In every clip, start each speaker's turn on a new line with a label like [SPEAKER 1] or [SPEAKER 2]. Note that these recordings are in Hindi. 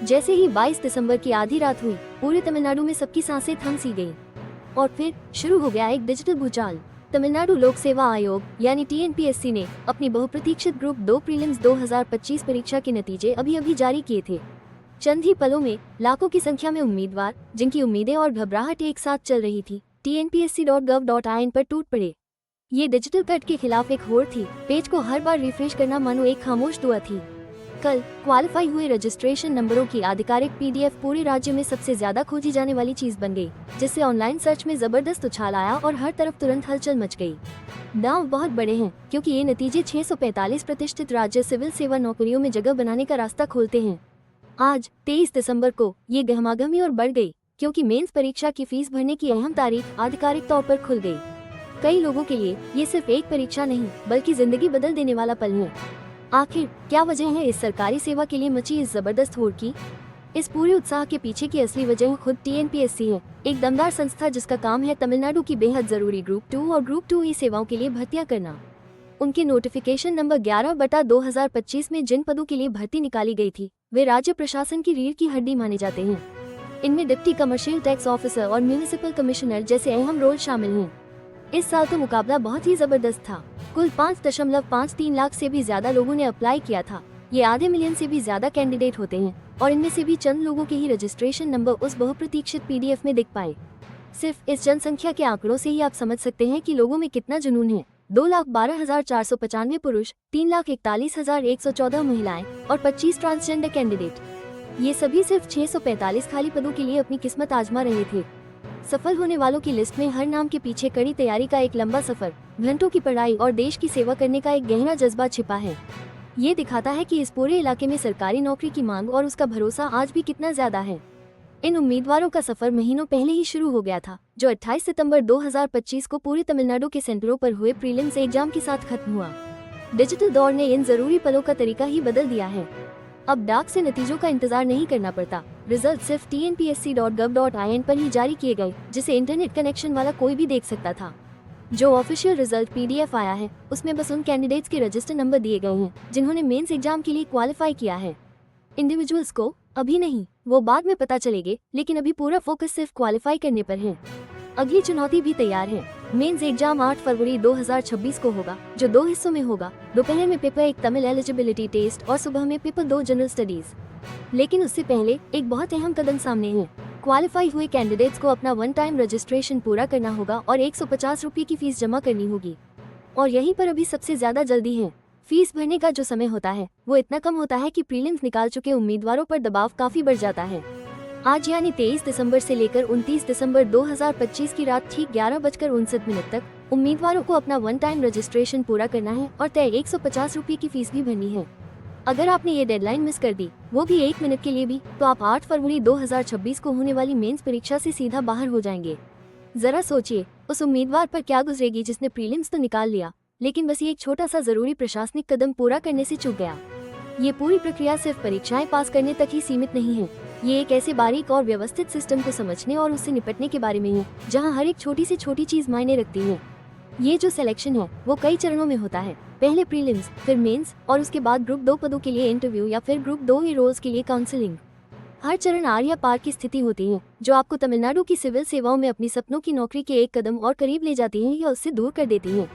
[SPEAKER 1] जैसे ही 22 दिसंबर की आधी रात हुई, पूरे तमिलनाडु में सबकी सांसें थम सी गई और फिर शुरू हो गया एक डिजिटल भूचाल। तमिलनाडु लोक सेवा आयोग यानी टीएनपीएससी ने अपनी बहुप्रतीक्षित ग्रुप 2 प्रीलिम्स 2025 परीक्षा के नतीजे अभी जारी किए थे। चंद ही पलों में लाखों की संख्या में उम्मीदवार, जिनकी उम्मीदें और घबराहट एक साथ चल रही थी, tnpsc.gov.in पर टूट पड़े। ये डिजिटल कट के खिलाफ एक होड़ थी। पेज को हर बार रिफ्रेश करना मानो एक खामोश दुआ थी। कल क्वालिफाई हुए रजिस्ट्रेशन नंबरों की आधिकारिक पीडीएफ पूरे राज्य में सबसे ज्यादा खोजी जाने वाली चीज बन गई, जिससे ऑनलाइन सर्च में जबरदस्त उछाल आया और हर तरफ तुरंत हलचल मच गई। दांव बहुत बड़े हैं, क्योंकि ये नतीजे 645 प्रतिष्ठित राज्य सिविल सेवा नौकरियों में जगह बनाने का रास्ता खोलते हैं। आज 23 दिसंबर को ये गहमागहमी और बढ़ गई, क्योंकि मेंस परीक्षा की फीस भरने की अहम तारीख आधिकारिक तौर पर खुल गई। कई लोगों के लिए ये सिर्फ एक परीक्षा नहीं, बल्कि जिंदगी बदल देने वाला पल है। आखिर क्या वजह है इस सरकारी सेवा के लिए मची इस जबरदस्त होड़ की? इस पूरे उत्साह के पीछे की असली वजह खुद टीएनपीएससी है, एक दमदार संस्था जिसका काम है तमिलनाडु की बेहद जरूरी ग्रुप 2 और ग्रुप 2E सेवाओं के लिए भर्तियां करना। उनके नोटिफिकेशन नंबर 11/2025 में जिन पदों के लिए भर्ती निकाली गई थी, वे राज्य प्रशासन की रीढ़ की हड्डी माने जाते हैं। इनमें डिप्टी कमर्शियल टैक्स ऑफिसर और म्यूनिसिपल कमिश्नर जैसे अहम रोल शामिल हैं। इस साल तो मुकाबला बहुत ही जबरदस्त था। कुल 5.53 लाख से भी ज्यादा लोगों ने अप्लाई किया था। ये आधे मिलियन से भी ज्यादा कैंडिडेट होते हैं और इनमें से भी चंद लोगों के ही रजिस्ट्रेशन नंबर उस बहुप्रतीक्षित पीडीएफ में दिख पाए। सिर्फ इस जनसंख्या के आंकड़ों से ही आप समझ सकते हैं कि लोगों में कितना जुनून है। 2,12,495 पुरुष, 3,41,114 महिलाएं और 25 ट्रांसजेंडर कैंडिडेट। ये सभी सिर्फ 645 खाली पदों के लिए अपनी किस्मत आजमा रहे थे। सफल होने वालों की लिस्ट में हर नाम के पीछे कड़ी तैयारी का एक लंबा सफर, घंटों की पढ़ाई और देश की सेवा करने का एक गहरा जज्बा छिपा है। ये दिखाता है कि इस पूरे इलाके में सरकारी नौकरी की मांग और उसका भरोसा आज भी कितना ज्यादा है। इन उम्मीदवारों का सफर महीनों पहले ही शुरू हो गया था, जो 28 सितंबर 2025 को पूरे तमिलनाडु के सेंटरों पर हुए प्रीलिम्स एग्जाम के साथ खत्म हुआ। डिजिटल दौर ने इन जरूरी पलों का तरीका ही बदल दिया है। अब डाक से नतीजों का इंतजार नहीं करना पड़ता। रिजल्ट सिर्फ tnpsc.gov.in पर ही जारी किए गए, जिसे इंटरनेट कनेक्शन वाला कोई भी देख सकता था। जो ऑफिशियल रिजल्ट पीडीएफ आया है, उसमें बस उन कैंडिडेट्स के रजिस्टर नंबर दिए गए हैं जिन्होंने मेंस एग्जाम के लिए क्वालिफाई किया है। इंडिविजुअल्स को अभी नहीं, वो बाद में पता चलेंगे, लेकिन अभी पूरा फोकस सिर्फ क्वालिफाई करने पर है। अगली चुनौती भी तैयार है। मेंस एग्जाम 8 फरवरी 2026 को होगा, जो 2 हिस्सों में होगा। दोपहर में पेपर 1 तमिल एलिजिबिलिटी टेस्ट और सुबह में पेपर 2 जनरल स्टडीज। लेकिन उससे पहले एक बहुत अहम कदम सामने है। क्वालिफाई हुए कैंडिडेट्स को अपना वन टाइम रजिस्ट्रेशन पूरा करना होगा और 150 रुपये की फीस जमा करनी होगी। और यहीं पर अभी सबसे ज्यादा जल्दी है। फीस भरने का जो समय होता है, वो इतना कम होता है कि प्रीलिम्स निकाल चुके उम्मीदवारों पर दबाव काफी बढ़ जाता है। आज यानी 23 दिसंबर से लेकर 29 दिसंबर 2025 की रात ठीक 11:59 तक उम्मीदवारों को अपना वन टाइम रजिस्ट्रेशन पूरा करना है और तय 150 रुपये की फीस भी भरनी है। अगर आपने ये डेडलाइन मिस कर दी, वो भी 1 मिनट के लिए भी, तो आप 8 फरवरी 2026 को होने वाली मेंस परीक्षा से सीधा बाहर हो जाएंगे। जरा सोचिए, उस उम्मीदवार पर क्या गुजरेगी जिसने प्रीलिम्स तो निकाल लिया, लेकिन बस ये एक छोटा सा जरूरी प्रशासनिक कदम पूरा करने से चूक गया। ये पूरी प्रक्रिया सिर्फ परीक्षाएं पास करने तक ही सीमित नहीं है। ये एक ऐसे बारीक और व्यवस्थित सिस्टम को समझने और उससे निपटने के बारे में है, जहां हर एक छोटी से छोटी चीज मायने रखती है। ये जो सिलेक्शन है, वो कई चरणों में होता है। पहले प्रीलिम्स, फिर मेंस और उसके बाद ग्रुप 2 पदों के लिए इंटरव्यू या फिर ग्रुप 2 रोल्स के लिए काउंसलिंग। हर चरण आर या पार की स्थिति होती है, जो आपको तमिलनाडु की सिविल सेवाओं में अपनी सपनों की नौकरी के एक कदम और करीब ले जाती है या उससे दूर कर देती है।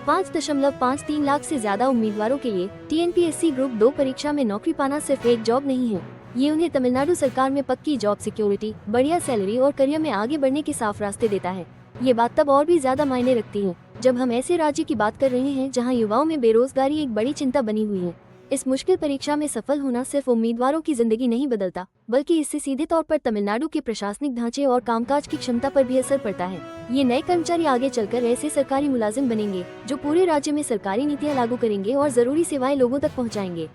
[SPEAKER 1] 5.53 लाख से ज्यादा उम्मीदवारों के लिए टीएनपीएससी ग्रुप 2 परीक्षा में नौकरी पाना सिर्फ एक जॉब नहीं है। ये उन्हें तमिलनाडु सरकार में पक्की जॉब सिक्योरिटी, बढ़िया सैलरी और करियर में आगे बढ़ने के साफ रास्ते देता है। ये बात तब और भी ज्यादा मायने रखती है जब हम ऐसे राज्य की बात कर रहे हैं जहां युवाओं में बेरोजगारी एक बड़ी चिंता बनी हुई है। इस मुश्किल परीक्षा में सफल होना सिर्फ उम्मीदवारों की जिंदगी नहीं बदलता, बल्कि इससे सीधे तौर पर तमिलनाडु के प्रशासनिक ढांचे और कामकाज की क्षमता पर भी असर पड़ता है। ये नए कर्मचारी आगे चलकर ऐसे सरकारी मुलाजिम बनेंगे जो पूरे राज्य में सरकारी नीतियां लागू करेंगे और जरूरी सेवाएं लोगों तक पहुंचाएंगे।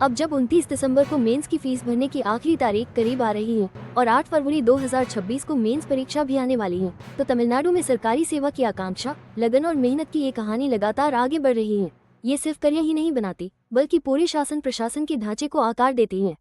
[SPEAKER 1] अब जब 29 दिसंबर को मेंस की फीस भरने की आखिरी तारीख करीब आ रही है और 8 फरवरी 2026 को मेंस परीक्षा भी आने वाली है, तो तमिलनाडु में सरकारी सेवा की आकांक्षा, लगन और मेहनत की ये कहानी लगातार आगे बढ़ रही है। ये सिर्फ करियर ही नहीं बनाती, बल्कि पूरे शासन प्रशासन के ढांचे को आकार देती है।